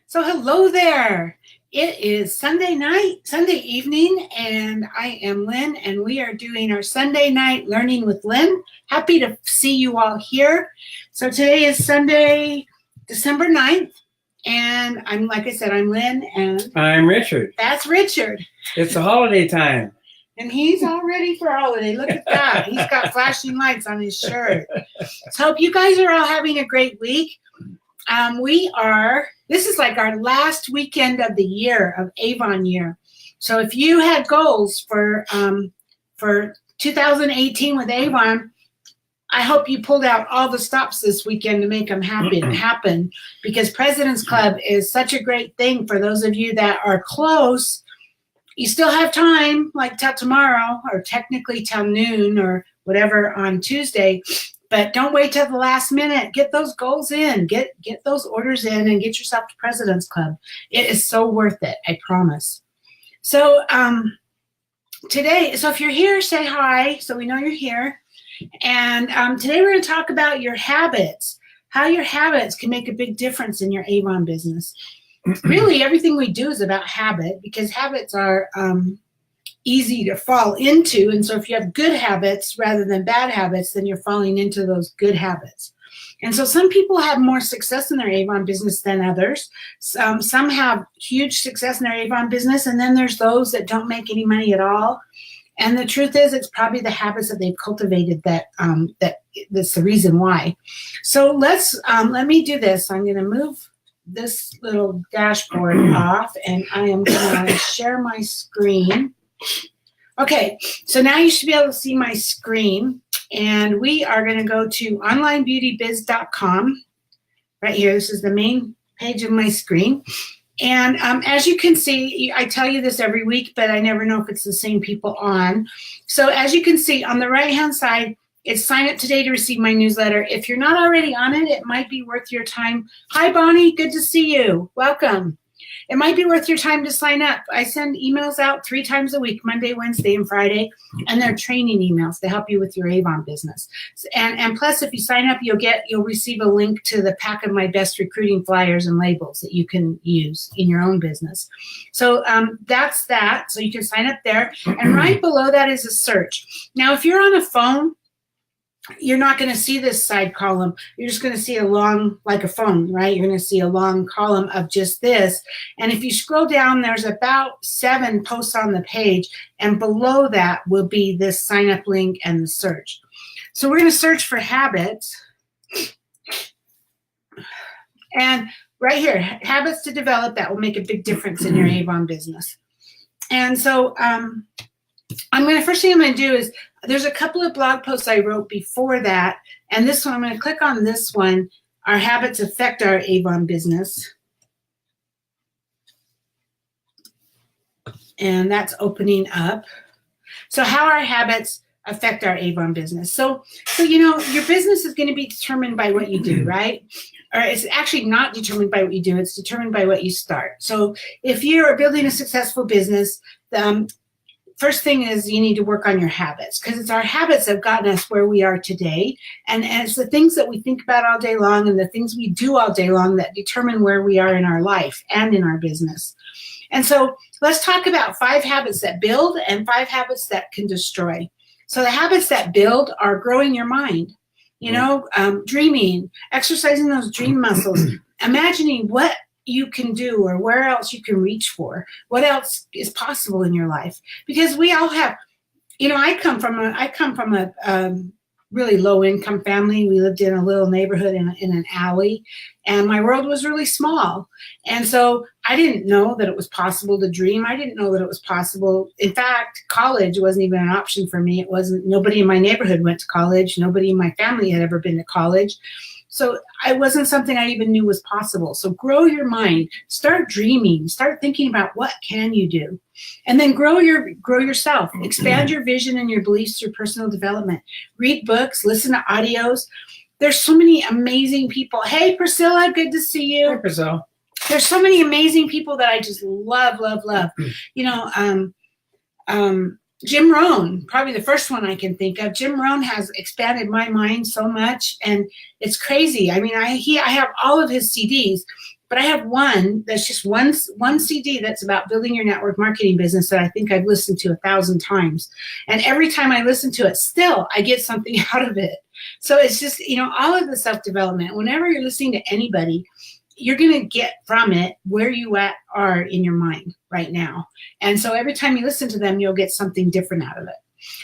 So hello there. It is Sunday night, Sunday evening, and I am Lynn, and we are doing our Sunday night learning with Lynn. Happy to see you all here. So today is Sunday, December 9th, and like I said, I'm Lynn, and I'm Richard. That's Richard. It's the holiday time. And he's all ready for holiday. Look at that. He's got flashing lights on his shirt. So hope you guys are all having a great week. This is like our last weekend of the year, of Avon year. So if you had goals for 2018 with Avon, I hope you pulled out all the stops this weekend to make them happen, because President's Club is such a great thing for those of you that are close. You still have time, like till tomorrow, or technically till noon or whatever on Tuesday. But don't wait till the last minute. Get those goals in. Get those orders in and get yourself to President's Club. It is so worth it, I promise. So today, if you're here, say hi so we know you're here. And today we're going to talk about your habits, how your habits can make a big difference in your Avon business. Really, everything we do is about habit, because habits are easy to fall into. And so if you have good habits rather than bad habits, then you're falling into those good habits. And so some people have more success in their Avon business than others. Some have huge success in their Avon business, and then there's those that don't make any money at all. And the truth is, it's probably the habits that they've cultivated that's the reason why. So let me do this. I'm going to move this little dashboard off, and I am going to share my screen. Okay, so now you should be able to see my screen, and we are going to go to onlinebeautybiz.com right here. This is the main page of my screen. And as you can see, I tell you this every week, but I never know if it's the same people on. So as you can see, on the right-hand side, it's sign up today to receive my newsletter. If you're not already on it, it might be worth your time. Hi, Bonnie. Good to see you. Welcome. It might be worth your time to sign up. I send emails out 3 times a week, Monday, Wednesday, and Friday, and they're training emails to help you with your Avon business. And plus, if you sign up, you'll receive a link to the pack of my best recruiting flyers and labels that you can use in your own business. So that's that. So you can sign up there. And right below that is a search. Now, if you're on a phone, you're not going to see this side column. You're just going to see like a phone, right? You're going to see a long column of just this. And if you scroll down, there's about 7 posts on the page. And below that will be this sign up link and the search. So we're going to search for habits. And right here, habits to develop that will make a big difference in your Avon business. And so first thing I'm going to do is, there's a couple of blog posts I wrote before that, and this one, I'm going to click on this one, Our Habits Affect Our Avon Business. And that's opening up. So how our habits affect our Avon business. So your business is going to be determined by what you do, right? Or it's actually not determined by what you do, it's determined by what you start. So if you're building a successful business, first thing is you need to work on your habits, because it's our habits that have gotten us where we are today. And it's the things that we think about all day long and the things we do all day long that determine where we are in our life and in our business. And so let's talk about 5 habits that build and 5 habits that can destroy. So the habits that build are growing your mind, dreaming, exercising those dream muscles, imagining what you can do or where else you can reach for, what else is possible in your life. Because we all have, I come from a really low income family. We lived in a little neighborhood in an alley, and my world was really small. And so I didn't know that it was possible to dream. I didn't know that it was possible. In fact, college wasn't even an option for me. Nobody in my neighborhood went to college. Nobody in my family had ever been to college. So it wasn't something I even knew was possible. So grow your mind, start dreaming, start thinking about what can you do, and then grow yourself, expand your vision and your beliefs through personal development. Read books, listen to audios. There's so many amazing people. Hey, Priscilla, good to see you. Hi, Priscilla. There's so many amazing people that I just love, love, love. Jim Rohn, probably the first one I can think of. Jim Rohn has expanded my mind so much, and it's crazy. I mean, I have all of his CDs, But I have one that's just one CD that's about building your network marketing business that I think I've listened to 1,000 times. And every time I listen to it, still I get something out of it. So it's just, all of the self-development, whenever you're listening to anybody, you're going to get from it where you are in your mind right now. And so every time you listen to them, you'll get something different out of it.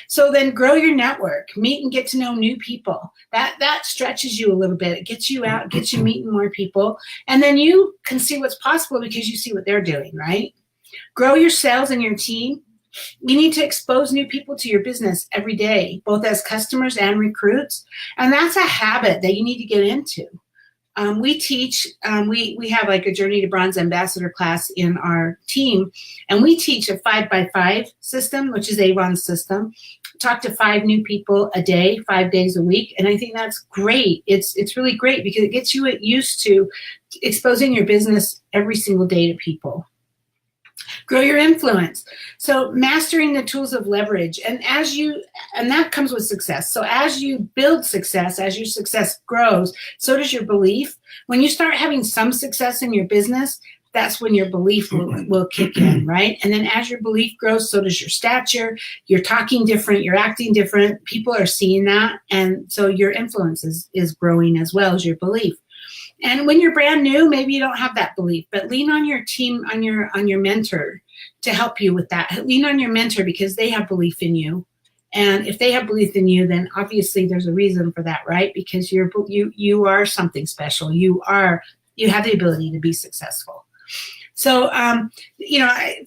So then grow your network, meet and get to know new people. That stretches you a little bit. It gets you out, gets you meeting more people. And then you can see what's possible because you see what they're doing, right? Grow your sales and your team. You need to expose new people to your business every day, both as customers and recruits. And that's a habit that you need to get into. We teach, we have like a Journey to Bronze Ambassador class in our team, and we teach a 5x5 system, which is Avon's system. Talk to 5 new people a day, 5 days a week, and I think that's great. It's really great because it gets you used to exposing your business every single day to people. Grow your influence. So mastering the tools of leverage. And that comes with success. So as you build success, as your success grows, so does your belief. When you start having some success in your business, that's when your belief will kick in, right? And then as your belief grows, so does your stature. You're talking different, you're acting different. People are seeing that. And so your influence is growing as well as your belief. And when you're brand new, maybe you don't have that belief, but lean on your team, on your mentor to help you with that. Lean on your mentor because they have belief in you. And if they have belief in you, then obviously there's a reason for that, right? Because you are something special. You have the ability to be successful. So,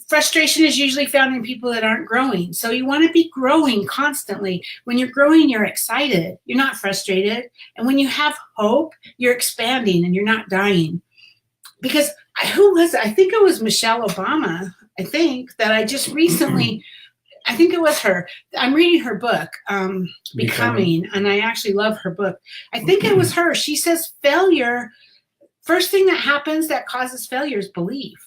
frustration is usually found in people that aren't growing. So you want to be growing constantly. When you're growing, you're excited. You're not frustrated. And when you have hope, you're expanding and you're not dying. Because I think it was Michelle Obama, that I just recently, I think it was her. I'm reading her book, Becoming, and I actually love her book. I think it was her. She says failure, first thing that happens that causes failure is belief.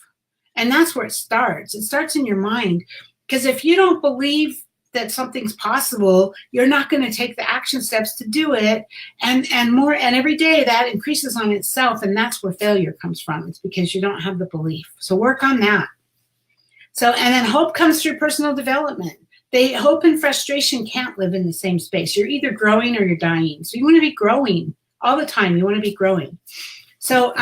And that's where it starts. It starts in your mind. Because if you don't believe that something's possible, you're not going to take the action steps to do it. And every day that increases on itself. And that's where failure comes from. It's because you don't have the belief. So work on that. So, and then hope comes through personal development. Hope and frustration can't live in the same space. You're either growing or you're dying. So you want to be growing all the time. You want to be growing. So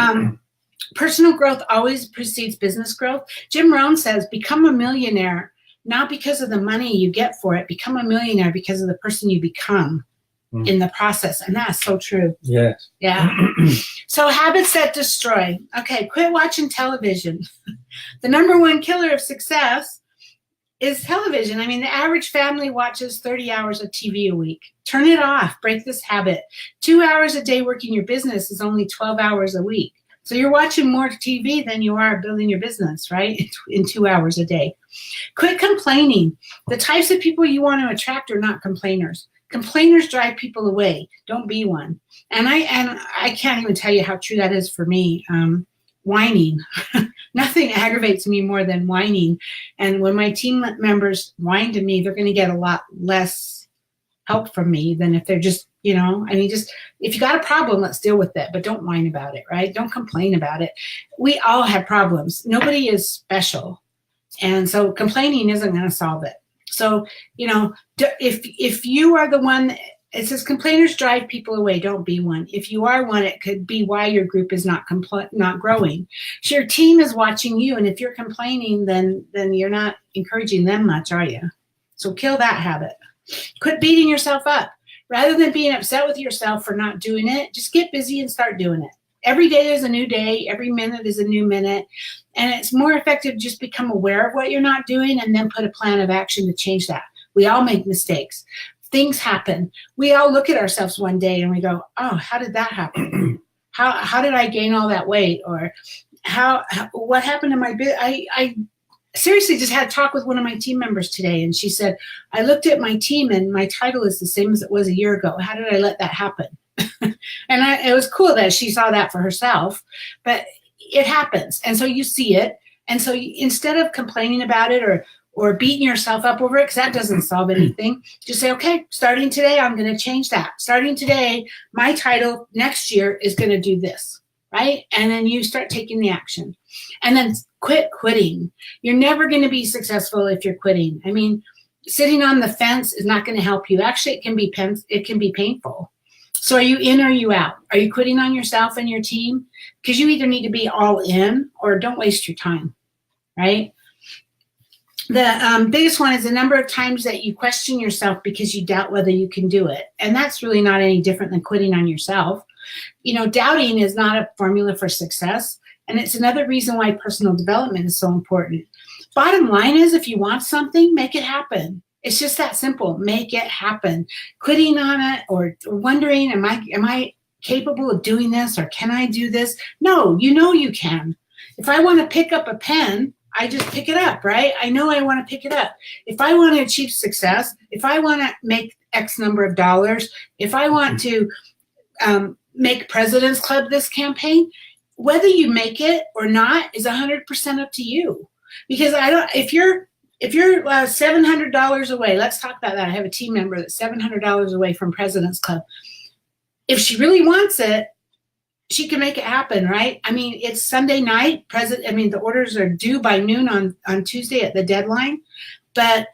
personal growth always precedes business growth. Jim Rohn says, become a millionaire, not because of the money you get for it. Become a millionaire because of the person you become in the process. And that's so true. Yes. Yeah. So habits that destroy. Okay, quit watching television. The number one killer of success is television. I mean, the average family watches 30 hours of TV a week. Turn it off. Break this habit. 2 hours a day working your business is only 12 hours a week. So you're watching more TV than you are building your business, right? In 2 hours a day. Quit complaining. The types of people you want to attract are not complainers. Complainers drive people away. Don't be one. And I can't even tell you how true that is for me. Whining. Nothing aggravates me more than whining. And when my team members whine to me, they're going to get a lot less help from me than if they're just, just if you got a problem, let's deal with it. But don't whine about it, right? Don't complain about it. We all have problems. Nobody is special. And so complaining isn't going to solve it. So, if you are the one, it says complainers drive people away. Don't be one. If you are one, it could be why your group is not growing. So your team is watching you, and if you're complaining, then you're not encouraging them much, are you? So kill that habit. Quit beating yourself up. Rather than being upset with yourself for not doing it, just get busy and start doing it. Every day is a new day. Every minute is a new minute. And it's more effective to just become aware of what you're not doing and then put a plan of action to change that. We all make mistakes. Things happen. We all look at ourselves one day and we go, oh, how did that happen? How did I gain all that weight? Or what happened to my business? I seriously just had a talk with one of my team members today, and she said, I looked at my team and my title is the same as it was a year ago. How did I let that happen? And it was cool that she saw that for herself, but it happens. And so you see it. And so instead of complaining about it or beating yourself up over it, because that doesn't solve anything, just say, okay, starting today, I'm going to change that. Starting today, my title next year is going to do this. right? And then you start taking the action. And then quit quitting. You're never going to be successful if you're quitting. I mean, sitting on the fence is not going to help you. Actually, it can be painful. So are you in or are you out? Are you quitting on yourself and your team? Because you either need to be all in or don't waste your time, right? The biggest one is the number of times that you question yourself because you doubt whether you can do it. And that's really not any different than quitting on yourself. You know, doubting is not a formula for success. And it's another reason why personal development is so important. Bottom line is, if you want something, make it happen. It's just that simple. Make it happen. Quitting on it or wondering, am I capable of doing this, or can I do this? No, you know you can. If I want to pick up a pen, I just pick it up, right? I know I want to pick it up. If I want to achieve success, if I want to make X number of dollars, if I want to make President's Club this campaign, whether you make it or not is 100% up to you. Because if you're $700 away, let's talk about that. I have a team member that's $700 away from President's Club. If she really wants it, she can make it happen, right? I mean, it's Sunday night. The orders are due by noon on Tuesday at the deadline. But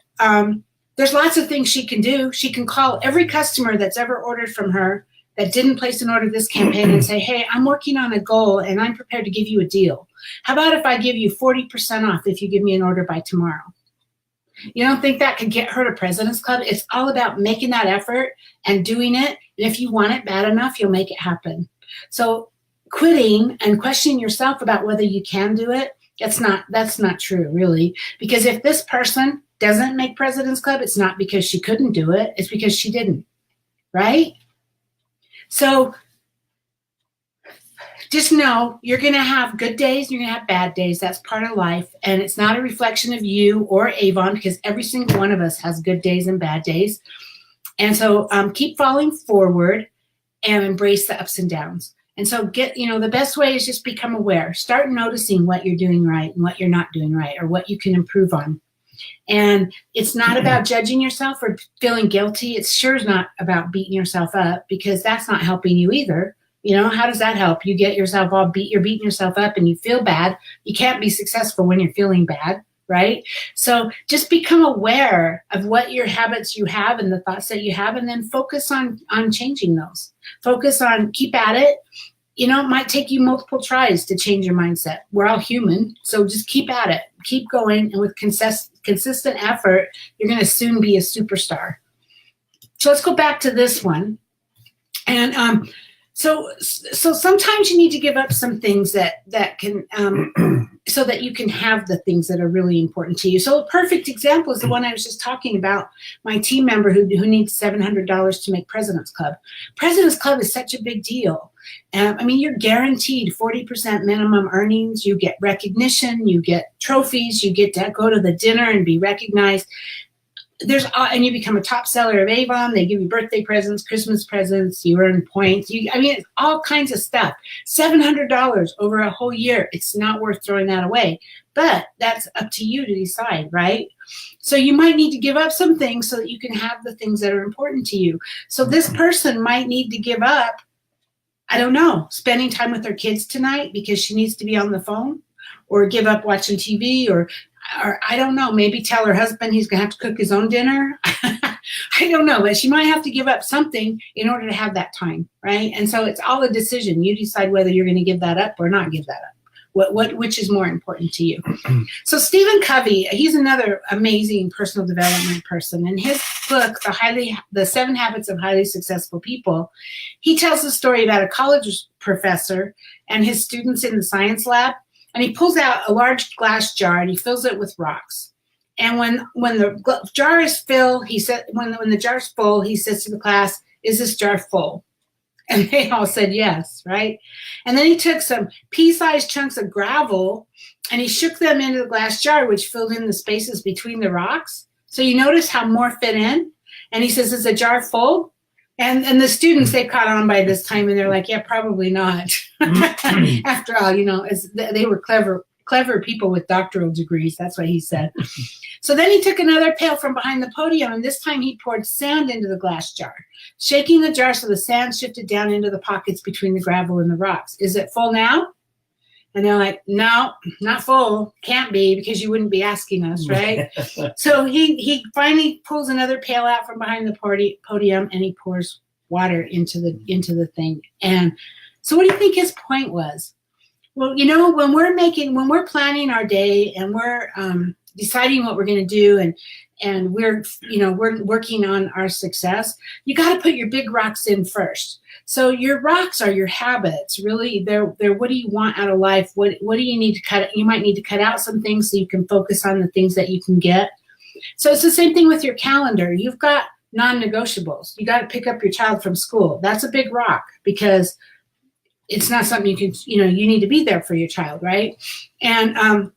there's lots of things she can do. She can call every customer that's ever ordered from her that didn't place an order this campaign and say, hey, I'm working on a goal and I'm prepared to give you a deal. How about if I give you 40% off if you give me an order by tomorrow? You don't think that could get her to President's Club? It's all about making that effort and doing it. And if you want it bad enough, you'll make it happen. So quitting and questioning yourself about whether you can do it, that's not true, really. Because if this person doesn't make President's Club, it's not because she couldn't do it. It's because she didn't, right? So just know you're going to have good days, you're going to have bad days. That's part of life. And it's not a reflection of you or Avon, because every single one of us has good days and bad days. And so keep falling forward and embrace the ups and downs. And so the best way is just become aware. Start noticing what you're doing right and what you're not doing right, or what you can improve on. And it's not about judging yourself or feeling guilty. It's sure is not about beating yourself up, because that's not helping you either. You know, how does that help? You get yourself all you're beating yourself up and you feel bad. You can't be successful when you're feeling bad, right? So just become aware of what your habits you have and the thoughts that you have, and then focus on changing those. Keep at it. You know, it might take you multiple tries to change your mindset. We're all human, so just keep at it. Keep going, and with consistent effort, you're going to soon be a superstar. So let's go back to this one. And so sometimes you need to give up some things that can, so that you can have the things that are really important to you. So a perfect example is the one I was just talking about, my team member who needs $700 to make President's Club. President's Club is such a big deal. You're guaranteed 40% minimum earnings. You get recognition, you get trophies, you get to go to the dinner and be recognized. And you become a top seller of Avon. They give you birthday presents, Christmas presents, you earn points. It's all kinds of stuff. $700 over a whole year. It's not worth throwing that away. But that's up to you to decide, right? So you might need to give up some things so that you can have the things that are important to you. So this person might need to give up, I don't know, spending time with her kids tonight because she needs to be on the phone, or give up watching TV, or I don't know, maybe tell her husband he's going to have to cook his own dinner. I don't know, but she might have to give up something in order to have that time, right? And so it's all a decision. You decide whether you're going to give that up or not give that up. Which is more important to you. So Stephen Covey, he's another amazing personal development person. In his book, The 7 Habits of Highly Successful People, he tells the story about a college professor and his students in the science lab. And he pulls out a large glass jar and he fills it with rocks. And when the jar is filled, he said, when the jar's full, he says to the class, "Is this jar full?" And they all said yes, right? And then he took some pea-sized chunks of gravel and he shook them into the glass jar, which filled in the spaces between the rocks. So you notice how more fit in? And he says, "Is the jar full?" And the students, they caught on by this time and they're like, "Yeah, probably not." After all, they were clever clever people with doctoral degrees. That's what he said. So then he took another pail from behind the podium, and this time he poured sand into the glass jar, shaking the jar so the sand shifted down into the pockets between the gravel and the rocks. Is it full now? And they're like, no, not full. Can't be, because you wouldn't be asking us, right? So he finally pulls another pail out from behind the podium, and he pours water into the thing. And so what do you think his point was? Well, you know, when we're planning our day and we're deciding what we're going to do, and we're working on our success, you got to put your big rocks in first. So your rocks are your habits. Really, they're what do you want out of life? What do you need to cut? You might need to cut out some things so you can focus on the things that you can get. So it's the same thing with your calendar. You've got non-negotiables. You got to pick up your child from school. That's a big rock, because it's not something you can, you need to be there for your child, right? And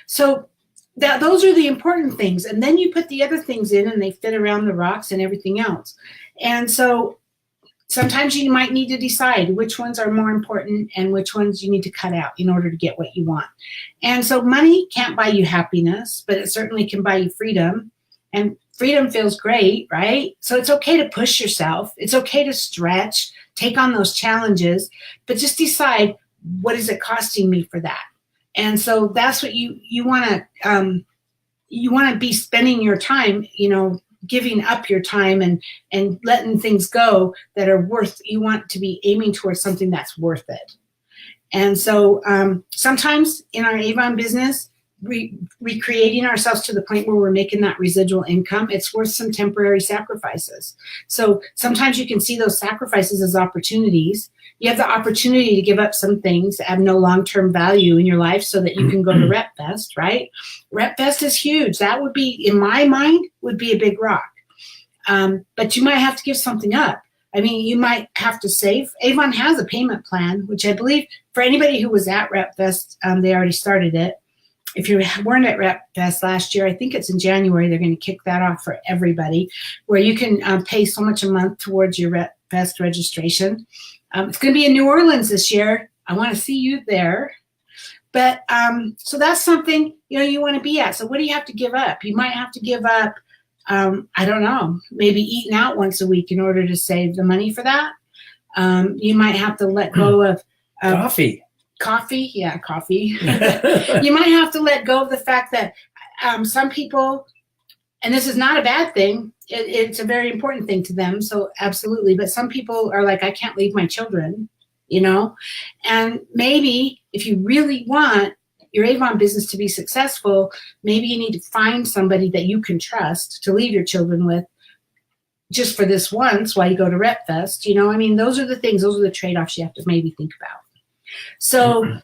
so those are the important things. And then you put the other things in, and they fit around the rocks and everything else. And so sometimes you might need to decide which ones are more important and which ones you need to cut out in order to get what you want. And so money can't buy you happiness, but it certainly can buy you freedom. And freedom feels great, right? So it's okay to push yourself. It's okay to stretch, take on those challenges, but just decide, what is it costing me for that? And so that's what you want to be spending your time, giving up your time and letting things go that are you want to be aiming towards something that's worth it. And so sometimes in our Avon business, recreating ourselves to the point where we're making that residual income, it's worth some temporary sacrifices. So sometimes you can see those sacrifices as opportunities. You have the opportunity to give up some things that have no long-term value in your life so that you can go to RepFest, right? RepFest is huge. That would be, in my mind, would be a big rock. But you might have to give something up. I mean, you might have to save. Avon has a payment plan, which I believe for anybody who was at RepFest, they already started it. If you weren't at RepFest last year, I think it's in January, they're going to kick that off for everybody, where you can pay so much a month towards your RepFest registration. It's going to be in New Orleans this year. I want to see you there. But so that's something, you want to be at. So what do you have to give up? You might have to give up, I don't know, maybe eating out once a week in order to save the money for that. You might have to let go of Coffee. Coffee. Yeah, coffee. You might have to let go of the fact that some people, and this is not a bad thing, it's a very important thing to them, so absolutely, but some people are like, I can't leave my children, and maybe if you really want your Avon business to be successful, maybe you need to find somebody that you can trust to leave your children with just for this once while you go to RepFest. Those are the things, those are the trade-offs you have to maybe think about. So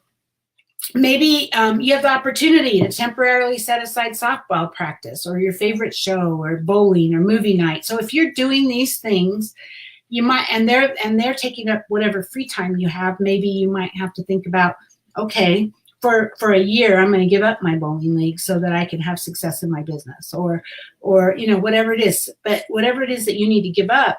maybe you have the opportunity to temporarily set aside softball practice or your favorite show or bowling or movie night. So if you're doing these things, you might, and they're taking up whatever free time you have, maybe you might have to think about, okay, for a year, I'm going to give up my bowling league so that I can have success in my business, or whatever it is. But whatever it is that you need to give up,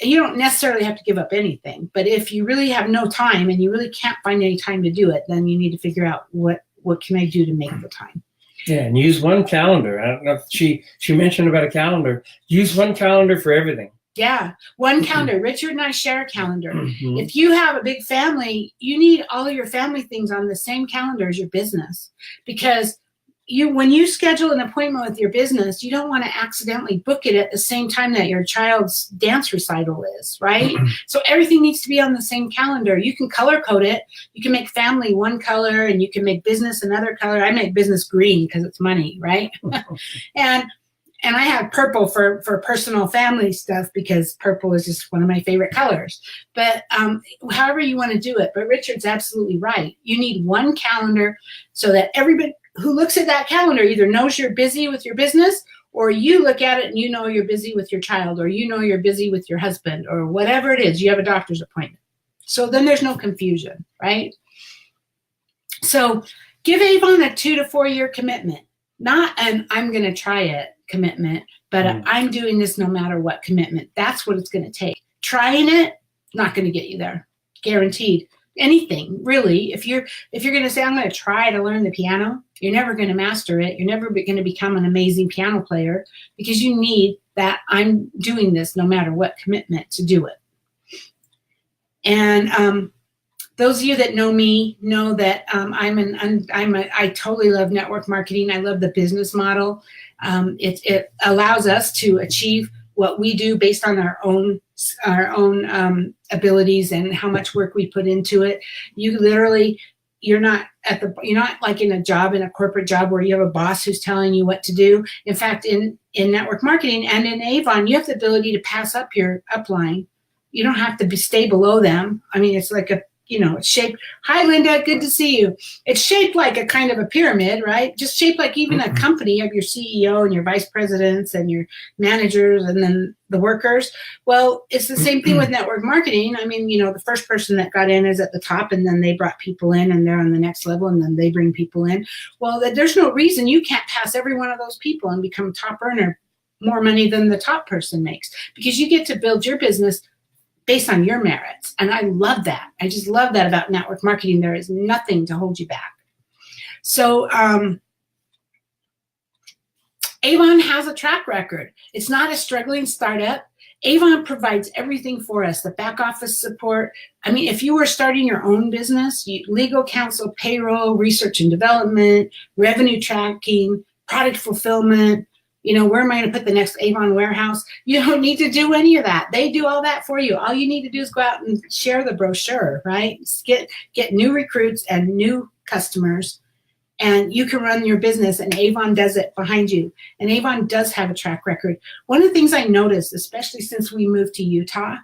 you don't necessarily have to give up anything, but if you really have no time and you really can't find any time to do it, then you need to figure out what can I do to make the time. Yeah, and use one calendar. I don't know if she mentioned about a calendar. Use one calendar for everything. Yeah, one calendar. Richard and I share a calendar. Mm-hmm. If you have a big family, you need all of your family things on the same calendar as your business, because when you schedule an appointment with your business, you don't want to accidentally book it at the same time that your child's dance recital is, right? So everything needs to be on the same calendar. You can color code it. You can make family one color, and you can make business another color. I make business green because it's money, right? And I have purple for personal family stuff, because purple is just one of my favorite colors. But however you want to do it. But Richard's absolutely right. You need one calendar so that everybody who looks at that calendar either knows you're busy with your business, or you look at it and you know you're busy with your child, or you know you're busy with your husband, or whatever it is. You have a doctor's appointment. So then there's no confusion, right? So give Avon a 2 to 4 year commitment, not an I'm going to try it commitment, but I'm doing this no matter what commitment. That's what it's going to take. Trying it, not going to get you there, guaranteed. anything really. If you're going to say, I'm going to try to learn the piano, you're never going to master it. You're never going to become an amazing piano player, because you need that I'm doing this no matter what commitment to do it. And those of you that know me know that I totally love network marketing. I love the business model. It allows us to achieve what we do based on our own abilities and how much work we put into it. You're not like in a corporate job where you have a boss who's telling you what to do. In fact, in network marketing and in Avon, you have the ability to pass up your upline. You don't have to stay below them. I mean, it's like it's shaped. Hi, Linda. Good to see you. It's shaped like a kind of a pyramid, right? Just shaped like even a company. You have your CEO and your vice presidents and your managers and then the workers. Well, it's the same thing with network marketing. I mean, the first person that got in is at the top, and then they brought people in and they're on the next level, and then they bring people in. Well, there's no reason you can't pass every one of those people and become a top earner, more money than the top person makes, because you get to build your business based on your merits. And I love that. I just love that about network marketing. There is nothing to hold you back. So Avon has a track record. It's not a struggling startup. Avon provides everything for us, the back office support. I mean, if you were starting your own business, legal counsel, payroll, research and development, revenue tracking, product fulfillment, where am I going to put the next Avon warehouse? You don't need to do any of that. They do all that for you. All you need to do is go out and share the brochure, right? Get new recruits and new customers, and you can run your business, and Avon does it behind you. And Avon does have a track record. One of the things I noticed, especially since we moved to Utah,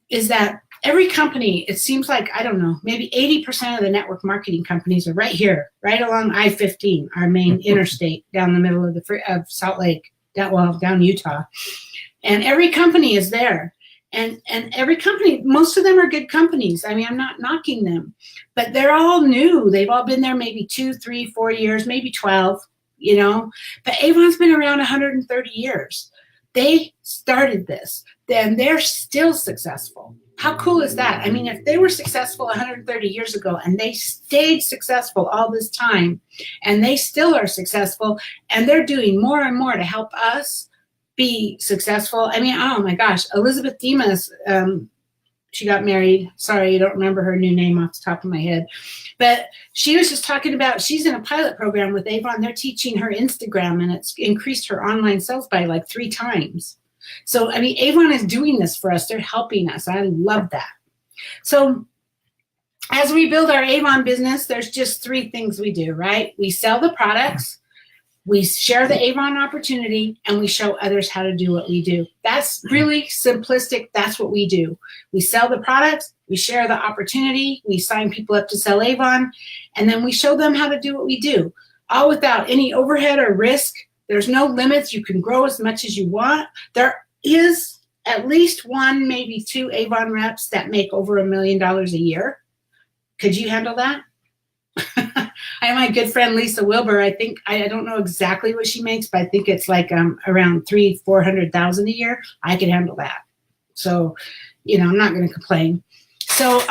is that every company, it seems like, I don't know, maybe 80% of the network marketing companies are right here, right along I-15, our main interstate down the middle of Salt Lake, down Utah. And every company is there. And every company, most of them are good companies. I mean, I'm not knocking them, but they're all new. They've all been there maybe 2, 3, 4 years, maybe 12, But Avon's been around 130 years. They started this, then they're still successful. How cool is that? I mean, if they were successful 130 years ago and they stayed successful all this time, and they still are successful, and they're doing more and more to help us be successful. I mean, oh my gosh, Elizabeth Demas, she got married. Sorry, I don't remember her new name off the top of my head. But she was just talking about, she's in a pilot program with Avon. They're teaching her Instagram, and it's increased her online sales by like 3 times. So, I mean, Avon is doing this for us. They're helping us. I love that. So as we build our Avon business, there's just 3 things we do, right? We sell the products, we share the Avon opportunity, and we show others how to do what we do. That's really simplistic. That's what we do. We sell the products, we share the opportunity, we sign people up to sell Avon, and then we show them how to do what we do, all without any overhead or risk. There's no limits. You can grow as much as you want. There is at least 1, maybe 2 Avon reps that make over $1 million a year. Could you handle that? I have my good friend Lisa Wilbur. I think, I don't know exactly what she makes, but I think it's like around $300,000-400,000 a year. I could handle that. So, I'm not going to complain. So,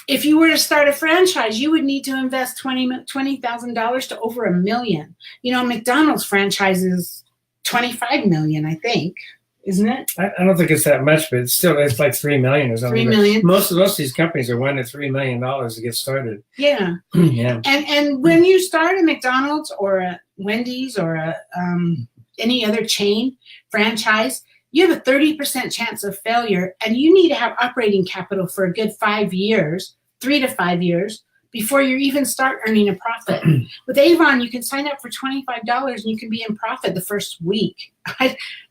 if you were to start a franchise, you would need to invest $20,000 to over $1 million. McDonald's franchise is $25 million, I think, isn't it? I don't think it's that much, but it's like $3 million or something. $3 million. Most of these companies are $1 to $3 million to get started. Yeah. Yeah. And when you start a McDonald's or a Wendy's or any other chain franchise, you have a 30% chance of failure, and you need to have operating capital for a good 5 years, 3 to 5 years, before you even start earning a profit. With Avon, you can sign up for $25 and you can be in profit the first week.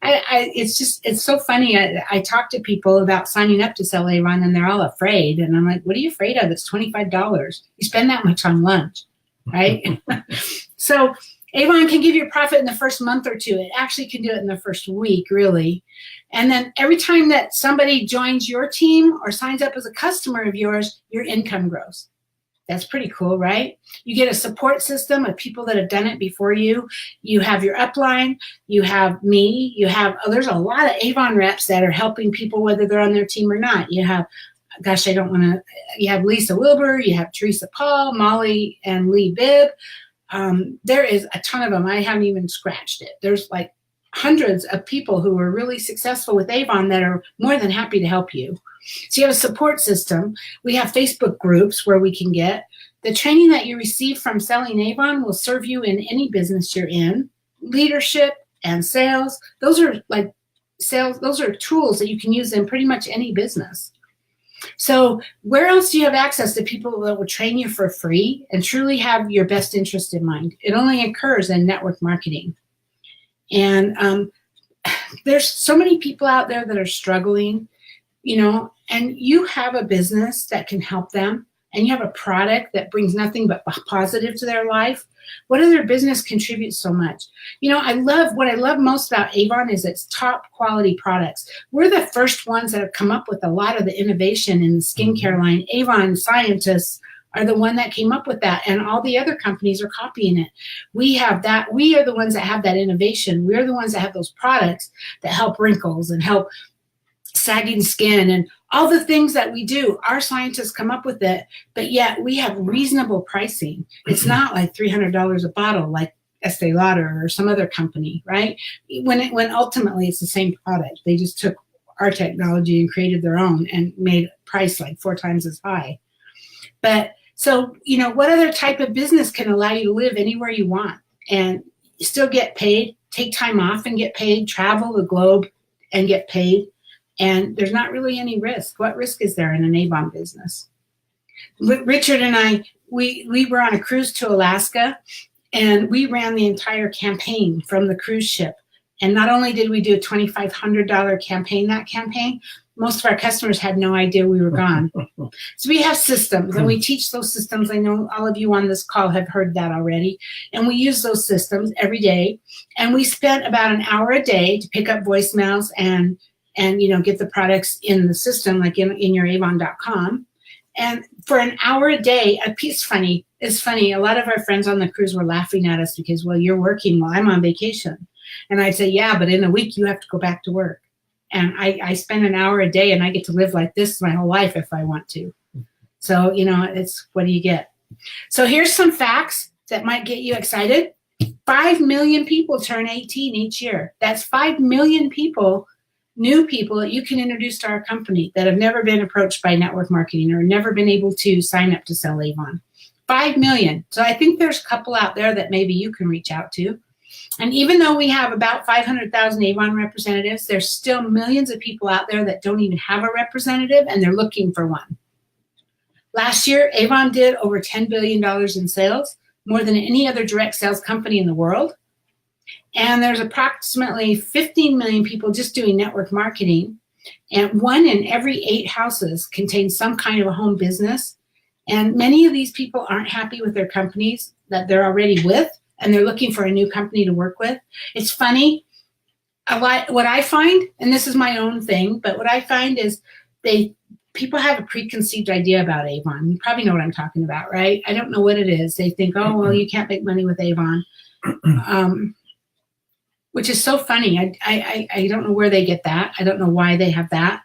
It's so funny. I talk to people about signing up to sell Avon, and they're all afraid. And I'm like, what are you afraid of? It's $25. You spend that much on lunch, right? So Avon can give you a profit in the first month or 2. It actually can do it in the first week, really. And then every time that somebody joins your team or signs up as a customer of yours, your income grows. That's pretty cool, right? You get a support system of people that have done it before you. You have your upline. You have me. There's a lot of Avon reps that are helping people whether they're on their team or not. You have gosh, I don't want to, you have Lisa Wilbur, you have Teresa Paul, Molly and Lee Bibb. There is a ton of them. I haven't even scratched it. There's like hundreds of people who are really successful with Avon that are more than happy to help you. So you have a support system. We have Facebook groups where we can get the training that you receive from selling Avon will serve you in any business you're in. Leadership and sales, those are like sales, those are tools that you can use in pretty much any business. So where else do you have access to people that will train you for free and truly have your best interest in mind? It only occurs in network marketing. And there's so many people out there that are struggling, and you have a business that can help them, and you have a product that brings nothing but positive to their life. What other business contributes so much? What I love most about Avon is its top quality products. We're the first ones that have come up with a lot of the innovation in the skincare line. Avon scientists are the one that came up with that, and all the other companies are copying it. We have that. We are the ones that have that innovation. We're the ones that have those products that help wrinkles and help sagging skin and all the things that we do. Our scientists come up with it, but yet we have reasonable pricing. It's not like $300 a bottle like Estee Lauder or some other company, right? When ultimately it's the same product. They just took our technology and created their own and made price like 4 times as high. But so, what other type of business can allow you to live anywhere you want and still get paid, take time off and get paid, travel the globe and get paid? And there's not really any risk. What risk is there in an Avon business? Richard and I, we were on a cruise to Alaska, and we ran the entire campaign from the cruise ship. And not only did we do a $2,500 campaign, most of our customers had no idea we were gone. So we have systems, and we teach those systems. I know all of you on this call have heard that already. And we use those systems every day. And we spent about an hour a day to pick up voicemails and get the products in the system, like in your Avon.com. And for an hour a day, it's funny. A lot of our friends on the cruise were laughing at us because, well, you're working while I'm on vacation. And I'd say, yeah, but in a week you have to go back to work. And I spend an hour a day, and I get to live like this my whole life if I want to. So, it's what do you get? So here's some facts that might get you excited. 5 million people turn 18 each year. That's 5 million people, new people that you can introduce to our company that have never been approached by network marketing or never been able to sign up to sell Avon. 5 million. So I think there's a couple out there that maybe you can reach out to. And even though we have about 500,000 Avon representatives, there's still millions of people out there that don't even have a representative, and they're looking for one. Last year, Avon did over $10 billion in sales, more than any other direct sales company in the world. And there's approximately 15 million people just doing network marketing. And 1 in every 8 houses contains some kind of a home business. And many of these people aren't happy with their companies that they're already with, and they're looking for a new company to work with. It's funny. What I find, and this is my own thing, but what I find is people have a preconceived idea about Avon. You probably know what I'm talking about, right? I don't know what it is. They think, oh, well, you can't make money with Avon, which is so funny. I don't know where they get that. I don't know why they have that,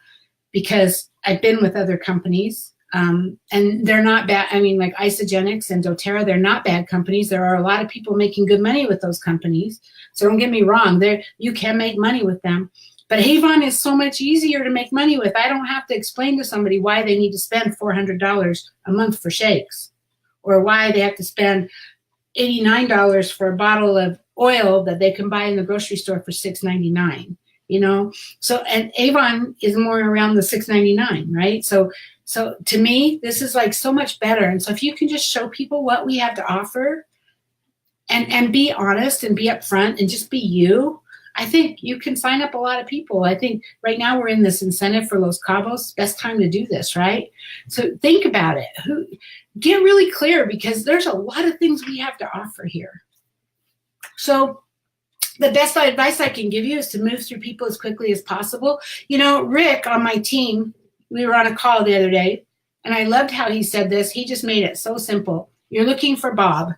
because I've been with other companies. And they're not bad. I mean, like Isagenix and doTERRA, they're not bad companies. There are a lot of people making good money with those companies. So don't get me wrong. You can make money with them. But Avon is so much easier to make money with. I don't have to explain to somebody why they need to spend $400 a month for shakes, or why they have to spend $89 for a bottle of oil that they can buy in the grocery store for $6.99. So, and Avon is more around the $6.99, right? So to me, this is like so much better. And so if you can just show people what we have to offer and be honest and be upfront and just be you, I think you can sign up a lot of people. I think right now we're in this incentive for Los Cabos. Best time to do this, right? So think about it. Get really clear, because there's a lot of things we have to offer here. So the best advice I can give you is to move through people as quickly as possible. Rick on my team, we were on a call the other day, and I loved how he said this. He just made it so simple. You're looking for Bob.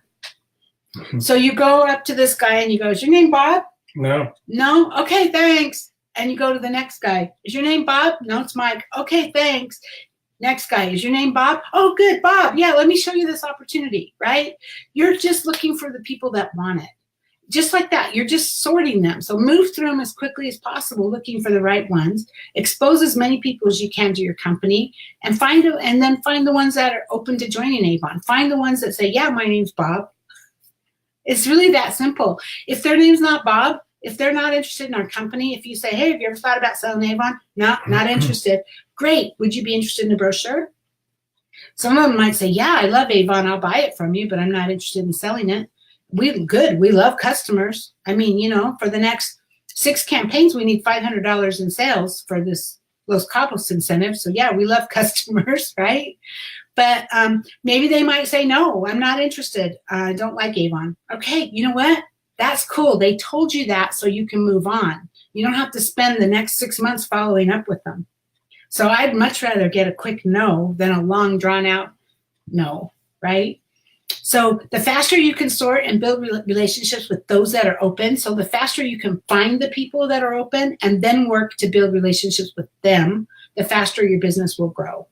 So you go up to this guy and you go, is your name Bob? No. No? Okay, thanks. And you go to the next guy. Is your name Bob? No, it's Mike. Okay, thanks. Next guy, is your name Bob? Oh, good, Bob. Yeah, let me show you this opportunity, right? You're just looking for the people that want it. Just like that, you're just sorting them. So move through them as quickly as possible, looking for the right ones. Expose as many people as you can to your company, and then find the ones that are open to joining Avon. Find the ones that say, yeah, my name's Bob. It's really that simple. If their name's not Bob, if they're not interested in our company, if you say, hey, have you ever thought about selling Avon? No, not interested. Great. Would you be interested in a brochure? Some of them might say, yeah, I love Avon. I'll buy it from you, but I'm not interested in selling it. We love customers. I mean, for the next 6 campaigns, we need $500 in sales for this Los Cabos incentive. So yeah, we love customers, right? But maybe they might say, no, I'm not interested. I don't like Avon. Okay, you know what? That's cool. They told you that so you can move on. You don't have to spend the next 6 months following up with them. So I'd much rather get a quick no than a long drawn out no, right? So the faster you can sort and build relationships with those that are open, so the faster you can find the people that are open and then work to build relationships with them, the faster your business will grow.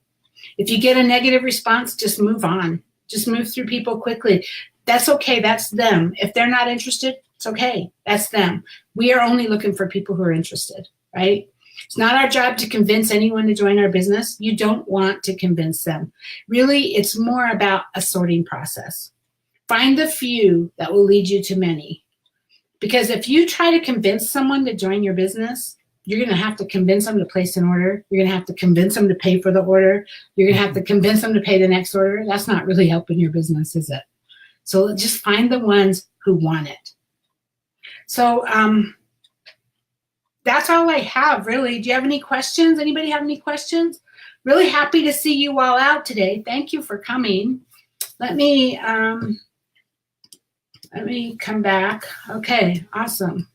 If you get a negative response, just move on. Just move through people quickly. That's okay. That's them. If they're not interested, it's okay. That's them. We are only looking for people who are interested, right? It's not our job to convince anyone to join our business. You don't want to convince them. Really, it's more about a sorting process. Find the few that will lead you to many. Because if you try to convince someone to join your business, you're going to have to convince them to place an order. You're going to have to convince them to pay for the order. You're going to have to convince them to pay the next order. That's not really helping your business, is it? So just find the ones who want it. So that's all I have, really. Do you have any questions? Anybody have any questions? Really happy to see you all out today. Thank you for coming. Let me come back. Okay, awesome.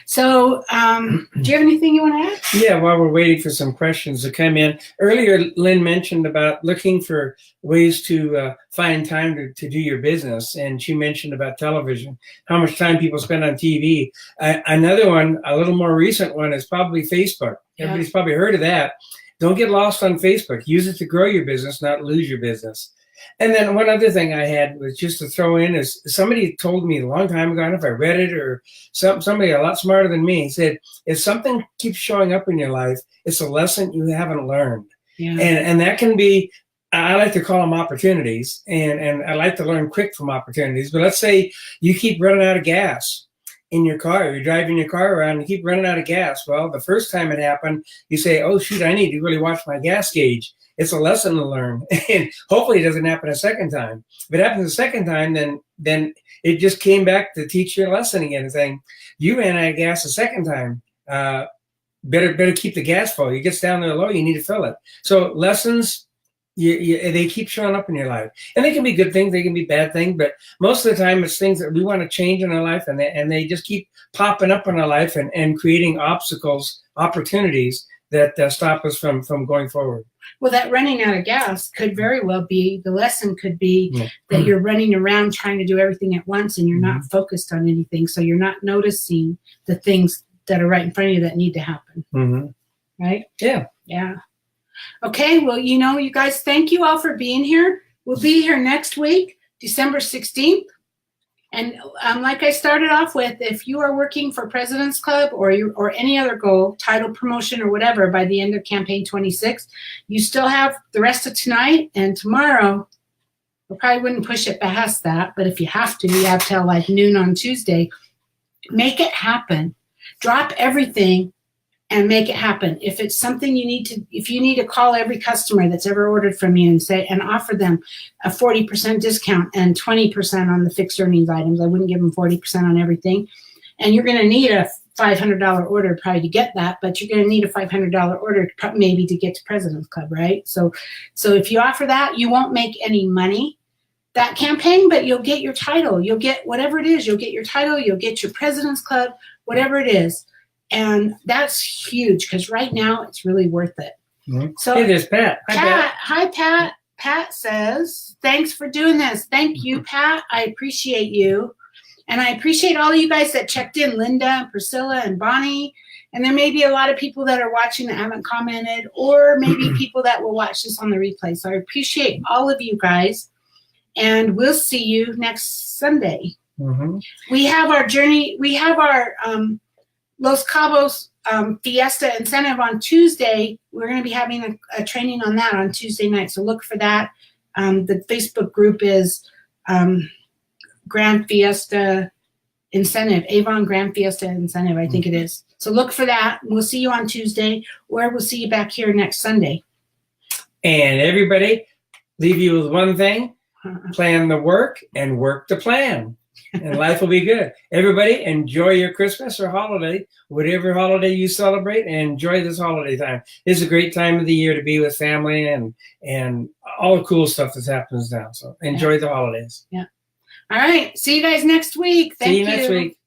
So do you have anything you want to add? Yeah, while we're waiting for some questions to come in. Earlier, Lynn mentioned about looking for ways to find time to do your business. And she mentioned about television, how much time people spend on TV. Another one, a little more recent one, is probably Facebook. Everybody's probably heard of that. Don't get lost on Facebook. Use it to grow your business, not lose your business. And then one other thing I had was just to throw in is somebody told me a long time ago, I don't know if I read it or somebody a lot smarter than me, said, if something keeps showing up in your life, it's a lesson you haven't learned. Yeah. And that can be, I like to call them opportunities, and I like to learn quick from opportunities. But let's say you keep running out of gas in your car, you're driving your car around and you keep running out of gas. Well, the first time it happened, you say, oh, shoot, I need to really watch my gas gauge. It's a lesson to learn, and hopefully it doesn't happen a second time. If it happens a second time, then it just came back to teach you a lesson again, saying you ran out of gas a second time. Better keep the gas full. It gets down there low, you need to fill it. So lessons, they keep showing up in your life, and they can be good things, they can be bad things, but most of the time it's things that we want to change in our life, and they just keep popping up in our life and creating obstacles, opportunities that stop us from going forward. Well, that running out of gas could very well be, the lesson could be that you're running around trying to do everything at once and you're not focused on anything. So you're not noticing the things that are right in front of you that need to happen. Right? Yeah. Yeah. Okay. Well, you guys, thank you all for being here. We'll be here next week, December 16th. And like I started off with, if you are working for President's Club or any other goal, title promotion or whatever, by the end of campaign 26, you still have the rest of tonight and tomorrow. I probably wouldn't push it past that, but if you have to, you have till like noon on Tuesday. Make it happen. Drop everything and make it happen. If it's something if you need to call every customer that's ever ordered from you and offer them a 40% discount and 20% on the fixed earnings items, I wouldn't give them 40% on everything. And you're going to need a $500 order probably to get that, but you're going to need a $500 order maybe to get to President's Club, right? So if you offer that, you won't make any money that campaign, but you'll get your title. You'll get whatever it is. You'll get your title. You'll get your President's Club, whatever it is. And that's huge because right now it's really worth it. So hey, there's Pat. Hi, Pat. Pat says, thanks for doing this. Thank you, Pat. I appreciate you. And I appreciate all of you guys that checked in, Linda, Priscilla, and Bonnie, And there may be a lot of people that are watching that haven't commented, or maybe people that will watch this on the replay. So I appreciate all of you guys. And we'll see you next Sunday. Mm-hmm. We have our journey. We have our Los Cabos Fiesta incentive on Tuesday. We're going to be having a training on that on Tuesday night. So look for that. The Facebook group is Grand Fiesta Incentive, Avon Grand Fiesta Incentive, I think it is. So look for that. We'll see you on Tuesday, or we'll see you back here next Sunday. And everybody, leave you with one thing: plan the work and work the plan, and life will be good. Everybody, enjoy your Christmas or holiday, whatever holiday you celebrate, and enjoy this holiday time. It's a great time of the year to be with family and all the cool stuff that happens now. So enjoy the holidays. Yeah. All right. See you guys next week. Thank you. See you next week.